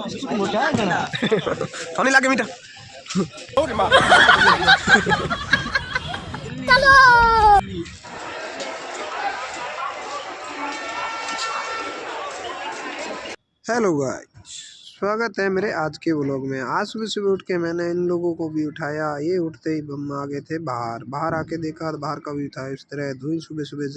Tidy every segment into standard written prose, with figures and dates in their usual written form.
सोने लागे मीठा हेलो गाइस, स्वागत है मेरे आज के व्लॉग में। आज सुबह सुबह उठ के मैंने इन लोगों को भी उठाया। ये उठते ही हम आ गए थे बाहर आके देखा तो बाहर का व्यू था इस तरह। धुई सुबह सुबह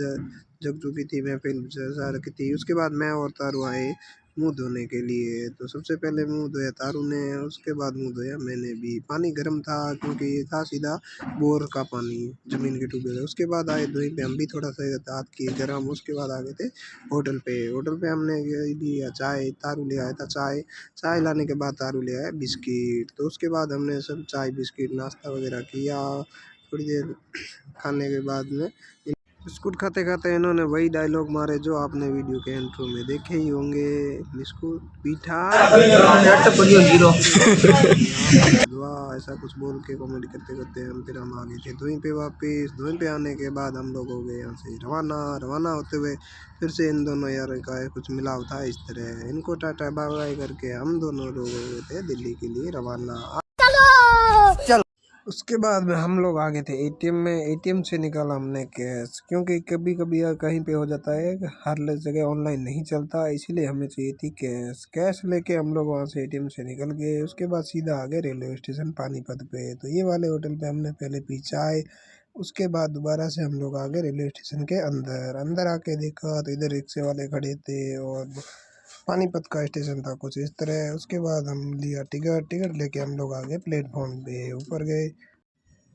जग चुकी थी, मैं फिल्म जा रखी थी। उसके बाद मैं और तारू आए मुंह धोने के लिए। तो सबसे पहले मुंह धोया तारू ने, उसके बाद मुंह धोया मैंने भी। पानी गर्म था क्योंकि ये था सीधा बोर का पानी, जमीन के ट्यूबवेल। उसके बाद आए धोई पे हम भी थोड़ा सा हाथ किए गर्म। उसके बाद आ गए थे होटल पे हमने लिया चाय। तारू ले आया था चाय लाने के बाद तारू ले आया बिस्किट। तो उसके बाद हमने सब चाय बिस्किट नाश्ता वगैरह किया। थोड़ी देर खाने के बाद में बिस्कुट खाते खाते इन्होंने वही डायलॉग मारे जो आपने वीडियो के इंट्रो में देखे ही होंगे। बिस्कुट पीठा ऐसा कुछ बोल के कॉमेडी करते करते हम आ गए थे धुई पे वापस। धुई पे आने के बाद हम लोग हो गए यहाँ से रवाना होते हुए फिर से इन दोनों यार का कुछ मिलाव था इस तरह। इनको टाटा बाय बाय करके हम दोनों लोग हो गए थे दिल्ली के लिए रवाना। उसके बाद में हम लोग आ गए थे एटीएम में। एटीएम से निकाला हमने कैश, क्योंकि कभी कभी कहीं पे हो जाता है हर जगह ऑनलाइन नहीं चलता, इसीलिए हमें चाहिए थी कैश लेके हम लोग वहाँ से एटीएम से निकल गए। उसके बाद सीधा आ गए रेलवे स्टेशन पानीपत पे। तो ये वाले होटल पे हमने पहले पी चाय। उसके बाद दोबारा से हम लोग आ गए रेलवे स्टेशन के अंदर आके देखा तो इधर रिक्शे वाले खड़े थे और पानीपत का स्टेशन था कुछ इस तरह। उसके बाद हम लिया टिकट लेके हम लोग आ गए प्लेटफॉर्म पे। ऊपर गए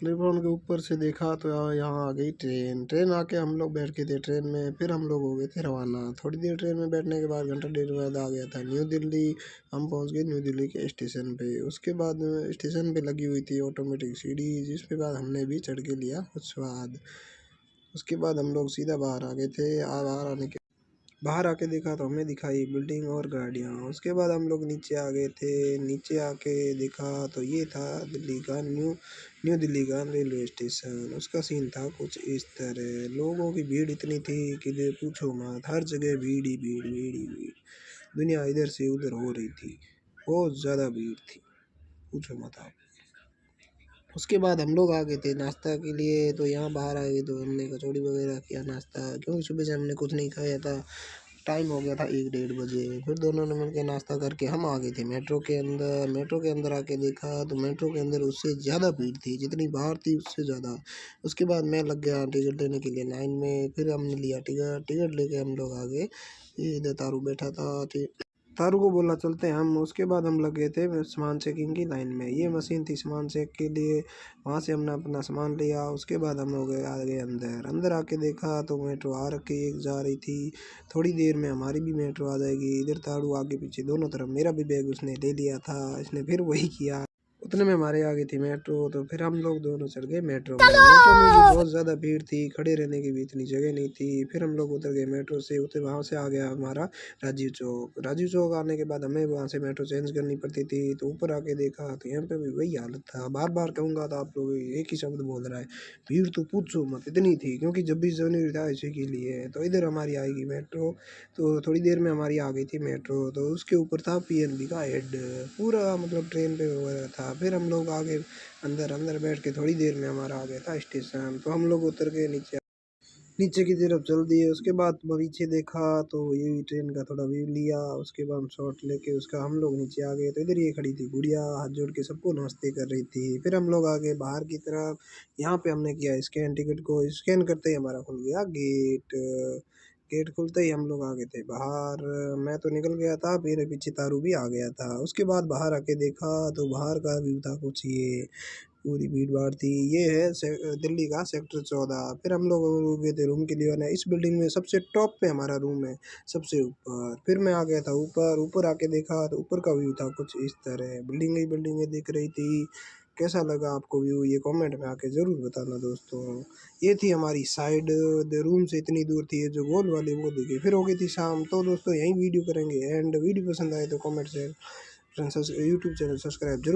प्लेटफॉर्म के ऊपर से देखा तो यहाँ आ गई ट्रेन आके हम लोग बैठ के थे ट्रेन में। फिर हम लोग हो गए थे रवाना। थोड़ी देर ट्रेन में बैठने के बाद घंटा डेढ़ बाद आ गया था न्यू दिल्ली। हम पहुँच गए न्यू दिल्ली के स्टेशन पे। उसके बाद स्टेशन पे लगी हुई थी ऑटोमेटिक सीढ़ी, जिसके बाद हमने भी चढ़ के लिया कुछ स्वाद। उसके बाद हम लोग सीधा बाहर आ गए थे। बाहर आके देखा तो हमें दिखाई बिल्डिंग और गाड़ियाँ। उसके बाद हम लोग नीचे आ गए थे। नीचे आके देखा तो ये था दिल्ली का न्यू दिल्ली का रेलवे स्टेशन। उसका सीन था कुछ इस तरह। लोगों की भीड़ इतनी थी कि पूछो मत, हर जगह भीड़ ही भीड़। दुनिया इधर से उधर हो रही थी, बहुत ज़्यादा भीड़ थी, पूछो मत आप। उसके बाद हम लोग आ गए थे नाश्ता के लिए। तो यहाँ बाहर आ गए तो हमने कचौड़ी वगैरह किया नाश्ता, क्योंकि सुबह से हमने कुछ नहीं खाया था। टाइम हो गया था 1-1:30 बजे। फिर दोनों ने मिलकर नाश्ता करके हम आ गए थे मेट्रो के अंदर आके देखा तो मेट्रो के अंदर उससे ज़्यादा भीड़ थी, जितनी बाहर थी उससे ज़्यादा। उसके बाद मैं लग गया टिकट लेने के लिए लाइन में। फिर हमने लिया टिकट लेके हम लोग आ गए। इधर तारू बैठा था, तारू को बोला चलते हैं हम। उसके बाद हम लग गए थे सामान चेकिंग की लाइन में। ये मशीन थी सामान चेक के लिए, वहाँ से हमने अपना सामान लिया। उसके बाद हम लोग आ गए अंदर आके देखा तो मेट्रो आ रखी एक जा रही थी। थोड़ी देर में हमारी भी मेट्रो आ जाएगी। इधर तारू आगे पीछे दोनों तरफ, मेरा भी बैग उसने ले लिया था, इसने फिर वही किया। उतने में हमारे आ गई थी मेट्रो। तो फिर हम लोग दोनों चढ़ गए मेट्रो में भी बहुत ज़्यादा भीड़ थी, खड़े रहने की भी इतनी जगह नहीं थी। फिर हम लोग उतर गए मेट्रो से। वहाँ से आ गया हमारा राजीव चौक आने के बाद हमें वहाँ से मेट्रो चेंज करनी पड़ती थी। तो ऊपर आके देखा तो यहाँ पे भी वही हालत था। बार बार कहूँगा तो आप लोग एक ही शब्द बोल रहा है, भीड़ तो पूछो मत इतनी थी, क्योंकि 26 जनवरी था इसी के लिए। तो इधर हमारी आएगी मेट्रो। तो थोड़ी देर में हमारी आ गई थी मेट्रो। तो उसके ऊपर था पीएनबी का हेड, पूरा मतलब ट्रेन पे हो रहा था। फिर हम लोग आगे अंदर बैठ के थोड़ी देर में हमारा आ गया था स्टेशन। तो हम लोग उतर के नीचे की तरफ चल दिए। उसके बाद पीछे देखा तो ये भी ट्रेन का थोड़ा व्यू लिया। उसके बाद हम शॉट लेके उसका हम लोग नीचे आ गए। तो इधर ये खड़ी थी गुड़िया, हाथ जोड़ के सबको नमस्ते कर रही थी। फिर हम लोग आ गए बाहर की तरफ। यहाँ पे हमने किया स्कैन, टिकट को स्कैन करते ही हमारा खुल गया गेट खुलते ही हम लोग आ गए थे बाहर। मैं तो निकल गया था, मेरे पीछे तारू भी आ गया था। उसके बाद बाहर आके देखा तो बाहर का व्यू था कुछ ये, पूरी भीड़ भाड़ थी। ये है दिल्ली का सेक्टर 14। फिर हम लोग गए थे रूम के लिए आना। इस बिल्डिंग में सबसे टॉप पे हमारा रूम है, सबसे ऊपर। फिर मैं आ गया था ऊपर आके देखा तो ऊपर का व्यू था कुछ इस तरह। बिल्डिंगें दिख रही थी। कैसा लगा आपको व्यू, ये कमेंट में आके ज़रूर बताना दोस्तों। ये थी हमारी साइड, रूम से इतनी दूर थी, ये जो गोल वाली वो दिखी। फिर हो गई थी शाम। तो दोस्तों यहीं वीडियो करेंगे एंड वीडियो पसंद आए तो comment share YouTube channel subscribe जरूर।